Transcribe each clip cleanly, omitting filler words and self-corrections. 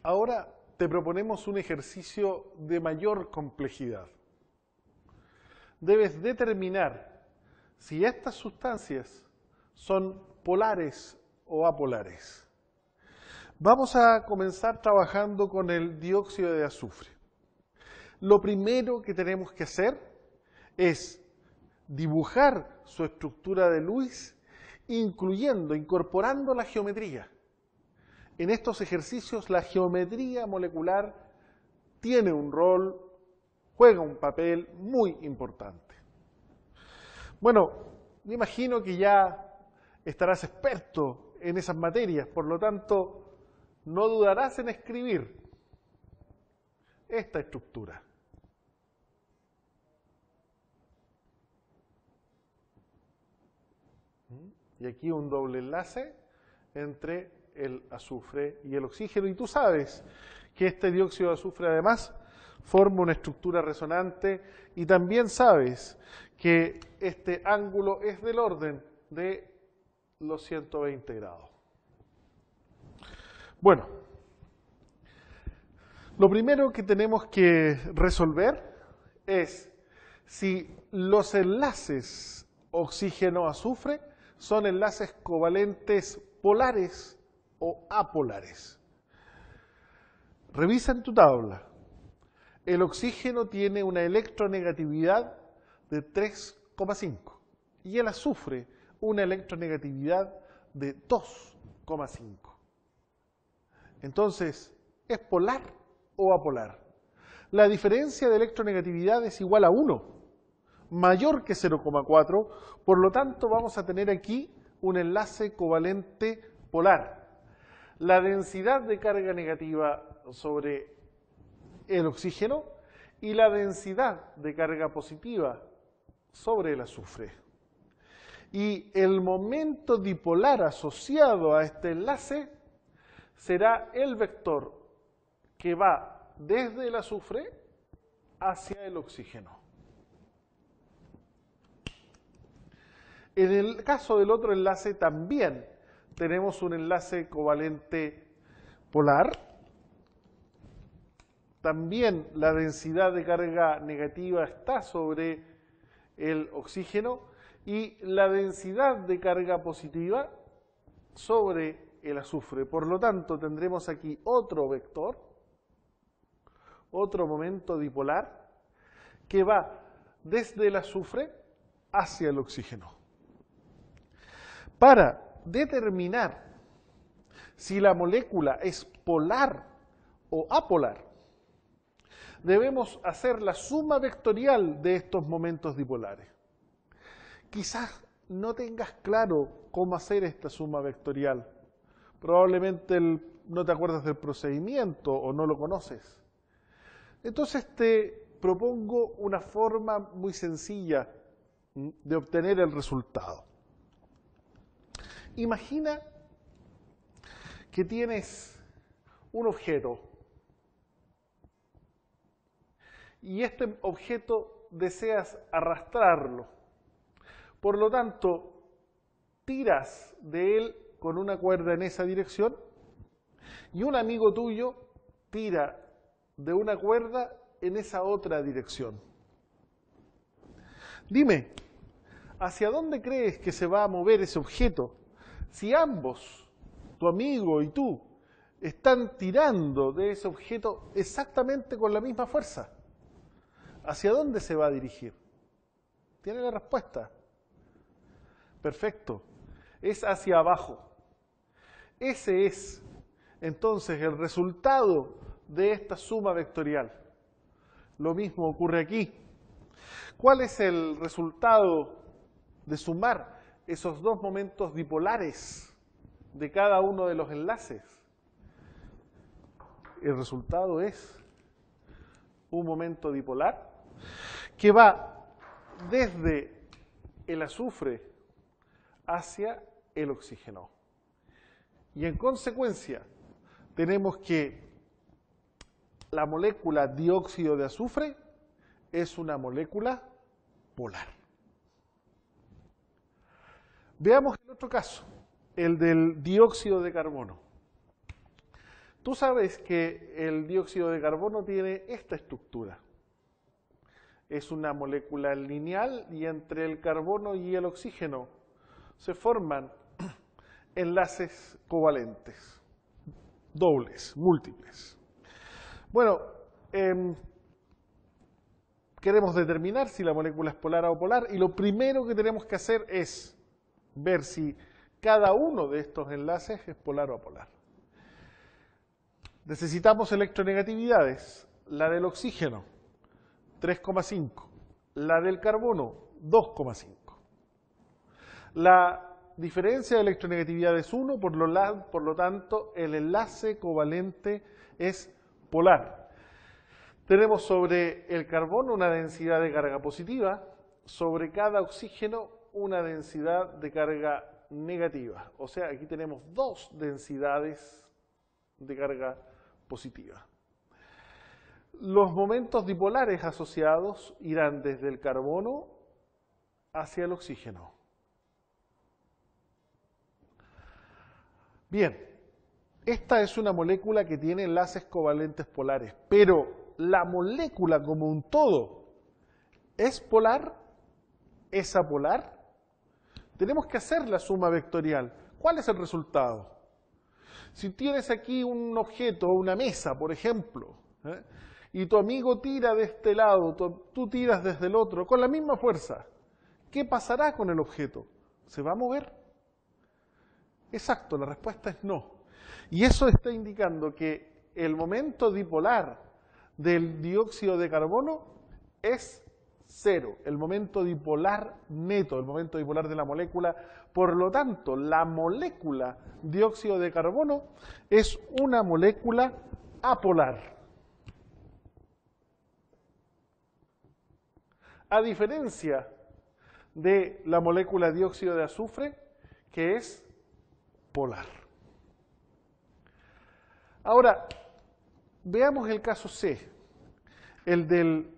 Ahora te proponemos un ejercicio de mayor complejidad. Debes determinar si estas sustancias son polares o apolares. Vamos a comenzar trabajando con el dióxido de azufre. Lo primero que tenemos que hacer es dibujar su estructura de Lewis, incorporando la geometría. En estos ejercicios la geometría molecular tiene un rol, juega un papel muy importante. Bueno, me imagino que ya estarás experto en esas materias, por lo tanto, no dudarás en escribir esta estructura. Y aquí un doble enlace entre el azufre y el oxígeno. Y tú sabes que este dióxido de azufre además forma una estructura resonante y también sabes que este ángulo es del orden de los 120 grados. Bueno, lo primero que tenemos que resolver es si los enlaces oxígeno-azufre son enlaces covalentes polares o apolares. Revisa en tu tabla. El oxígeno tiene una electronegatividad de 3,5 y el azufre una electronegatividad de 2,5. Entonces, ¿es polar o apolar? La diferencia de electronegatividad es igual a 1, mayor que 0,4, por lo tanto vamos a tener aquí un enlace covalente polar. La densidad de carga negativa sobre el oxígeno y la densidad de carga positiva sobre el azufre. Y el momento dipolar asociado a este enlace será el vector que va desde el azufre hacia el oxígeno. En el caso del otro enlace también tenemos un enlace covalente polar. También la densidad de carga negativa está sobre el oxígeno y la densidad de carga positiva sobre el azufre. Por lo tanto, tendremos aquí otro vector, otro momento dipolar, que va desde el azufre hacia el oxígeno. Para determinar si la molécula es polar o apolar, debemos hacer la suma vectorial de estos momentos dipolares. Quizás no tengas claro cómo hacer esta suma vectorial. Probablemente no te acuerdas del procedimiento o no lo conoces. Entonces te propongo una forma muy sencilla de obtener el resultado. Imagina que tienes un objeto y este objeto deseas arrastrarlo. Por lo tanto, tiras de él con una cuerda en esa dirección y un amigo tuyo tira de una cuerda en esa otra dirección. Dime, ¿hacia dónde crees que se va a mover ese objeto si ambos, tu amigo y tú, están tirando de ese objeto exactamente con la misma fuerza? ¿Hacia dónde se va a dirigir? ¿Tiene la respuesta? Perfecto. Es hacia abajo. Ese es, entonces, el resultado de esta suma vectorial. Lo mismo ocurre aquí. ¿Cuál es el resultado de sumar esos dos momentos dipolares de cada uno de los enlaces? El resultado es un momento dipolar que va desde el azufre hacia el oxígeno. Y en consecuencia, tenemos que la molécula dióxido de azufre es una molécula polar. Veamos el otro caso, el del dióxido de carbono. Tú sabes que el dióxido de carbono tiene esta estructura. Es una molécula lineal y entre el carbono y el oxígeno se forman enlaces covalentes, dobles, múltiples. Bueno, queremos determinar si la molécula es polar o apolar y lo primero que tenemos que hacer es ver si cada uno de estos enlaces es polar o apolar. Necesitamos electronegatividades, la del oxígeno 3,5, la del carbono 2,5. La diferencia de electronegatividad es 1, por lo tanto el enlace covalente es polar. Tenemos sobre el carbono una densidad de carga positiva, sobre cada oxígeno una densidad de carga negativa. O sea, aquí tenemos dos densidades de carga positiva. Los momentos dipolares asociados irán desde el carbono hacia el oxígeno. Bien, esta es una molécula que tiene enlaces covalentes polares, pero la molécula como un todo, ¿es polar? ¿Es apolar? Tenemos que hacer la suma vectorial. ¿Cuál es el resultado? Si tienes aquí un objeto, una mesa, por ejemplo, y tu amigo tira de este lado, tú tiras desde el otro, con la misma fuerza, ¿qué pasará con el objeto? ¿Se va a mover? Exacto, la respuesta es no. Y eso está indicando que el momento dipolar del dióxido de carbono es 0, el momento dipolar neto, el momento dipolar de la molécula. Por lo tanto, la molécula dióxido de carbono es una molécula apolar. A diferencia de la molécula dióxido de azufre, que es polar. Ahora, veamos el caso C, el del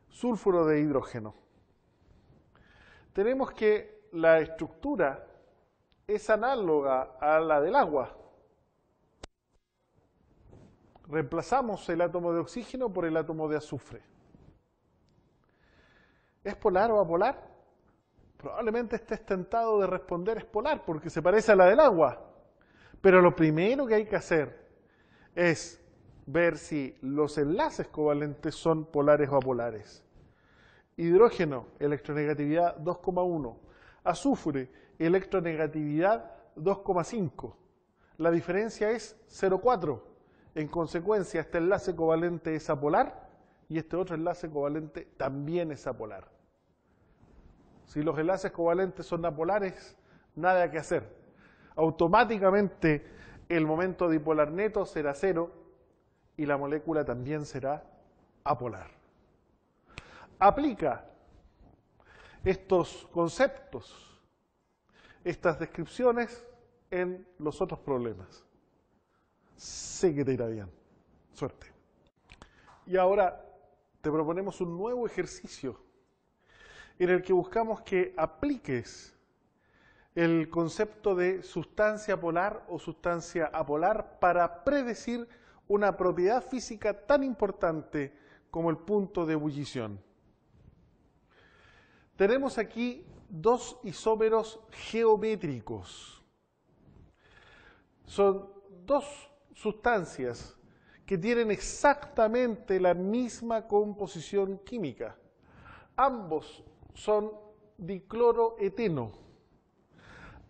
sulfuro de hidrógeno. Tenemos que la estructura es análoga a la del agua. Reemplazamos el átomo de oxígeno por el átomo de azufre. ¿Es polar o apolar? Probablemente estés tentado de responder es polar porque se parece a la del agua. Pero lo primero que hay que hacer es ver si los enlaces covalentes son polares o apolares. Hidrógeno, electronegatividad 2,1. Azufre, electronegatividad 2,5. La diferencia es 0,4. En consecuencia, este enlace covalente es apolar y este otro enlace covalente también es apolar. Si los enlaces covalentes son apolares, nada que hacer. Automáticamente el momento dipolar neto será 0 y la molécula también será apolar. Aplica estos conceptos, estas descripciones en los otros problemas. Sé que te irá bien. Suerte. Y ahora te proponemos un nuevo ejercicio en el que buscamos que apliques el concepto de sustancia polar o sustancia apolar para predecir una propiedad física tan importante como el punto de ebullición. Tenemos aquí dos isómeros geométricos. Son dos sustancias que tienen exactamente la misma composición química. Ambos son dicloroeteno.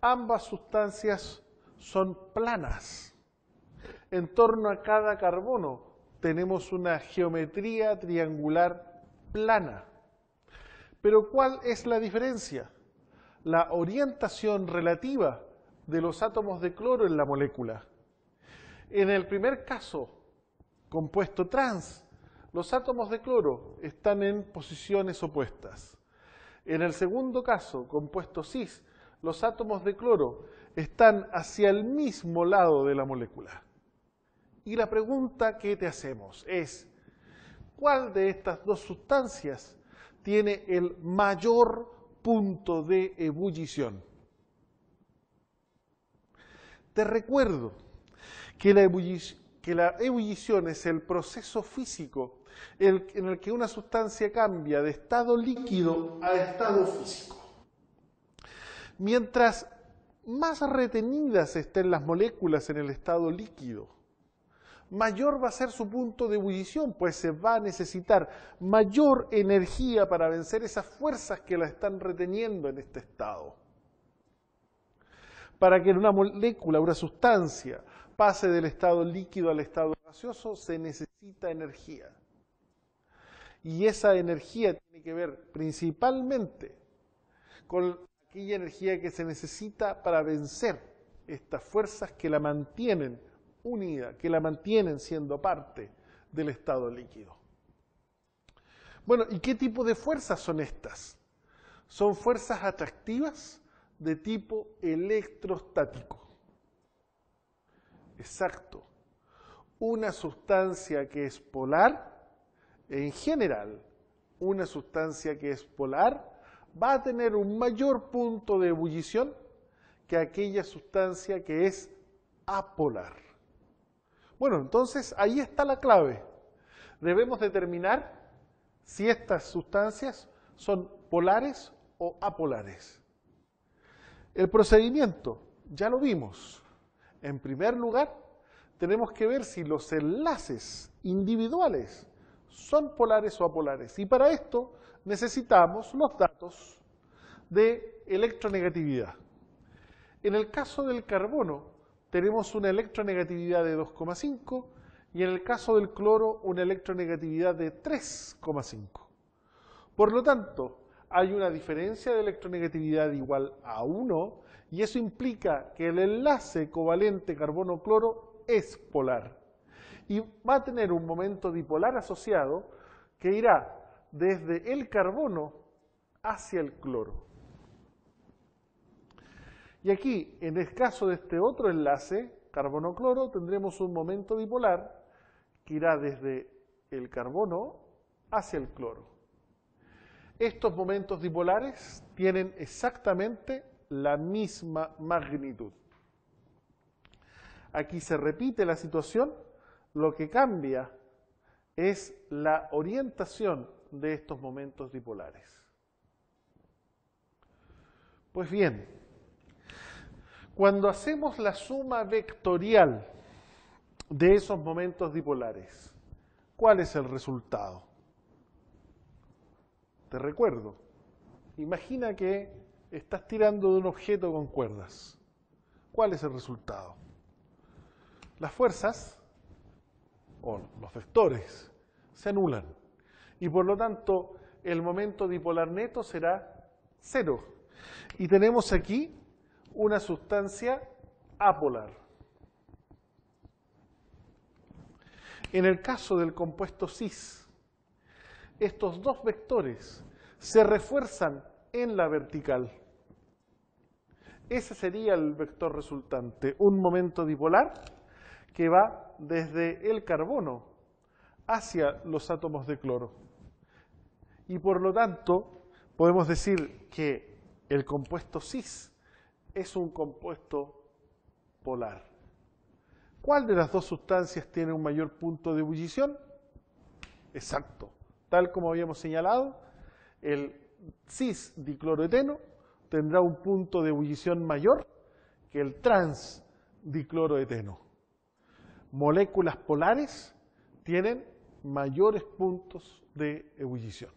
Ambas sustancias son planas. En torno a cada carbono tenemos una geometría triangular plana. Pero ¿cuál es la diferencia? La orientación relativa de los átomos de cloro en la molécula. En el primer caso, compuesto trans, los átomos de cloro están en posiciones opuestas. En el segundo caso, compuesto cis, los átomos de cloro están hacia el mismo lado de la molécula. Y la pregunta que te hacemos es, ¿cuál de estas dos sustancias tiene el mayor punto de ebullición? Te recuerdo que la ebullición es el proceso físico en el que una sustancia cambia de estado líquido a estado físico. Mientras más retenidas estén las moléculas en el estado líquido, mayor va a ser su punto de ebullición, pues se va a necesitar mayor energía para vencer esas fuerzas que la están reteniendo en este estado. Para que una molécula, una sustancia, pase del estado líquido al estado gaseoso, se necesita energía. Y esa energía tiene que ver principalmente con aquella energía que se necesita para vencer estas fuerzas que la mantienen unida, que la mantienen siendo parte del estado líquido. Bueno, ¿y qué tipo de fuerzas son estas? Son fuerzas atractivas de tipo electrostático. Exacto. Una sustancia que es polar, en general, una sustancia que es polar va a tener un mayor punto de ebullición que aquella sustancia que es apolar. Bueno, entonces ahí está la clave. Debemos determinar si estas sustancias son polares o apolares. El procedimiento, ya lo vimos. En primer lugar, tenemos que ver si los enlaces individuales son polares o apolares. Y para esto necesitamos los datos de electronegatividad. En el caso del carbono, tenemos una electronegatividad de 2,5 y en el caso del cloro una electronegatividad de 3,5. Por lo tanto, hay una diferencia de electronegatividad igual a 1 y eso implica que el enlace covalente carbono-cloro es polar y va a tener un momento dipolar asociado que irá desde el carbono hacia el cloro. Y aquí, en el caso de este otro enlace, carbono-cloro, tendremos un momento dipolar que irá desde el carbono hacia el cloro. Estos momentos dipolares tienen exactamente la misma magnitud. Aquí se repite la situación, lo que cambia es la orientación de estos momentos dipolares. Pues bien, cuando hacemos la suma vectorial de esos momentos dipolares, ¿cuál es el resultado? Te recuerdo, imagina que estás tirando de un objeto con cuerdas. ¿Cuál es el resultado? Las fuerzas, o los vectores, se anulan. Y por lo tanto, el momento dipolar neto será 0. Y tenemos aquí una sustancia apolar. En el caso del compuesto cis, estos dos vectores se refuerzan en la vertical. Ese sería el vector resultante, un momento dipolar que va desde el carbono hacia los átomos de cloro. Y por lo tanto, podemos decir que el compuesto cis es un compuesto polar. ¿Cuál de las dos sustancias tiene un mayor punto de ebullición? Exacto. Tal como habíamos señalado, el cis-dicloroeteno tendrá un punto de ebullición mayor que el trans-dicloroeteno. Moléculas polares tienen mayores puntos de ebullición.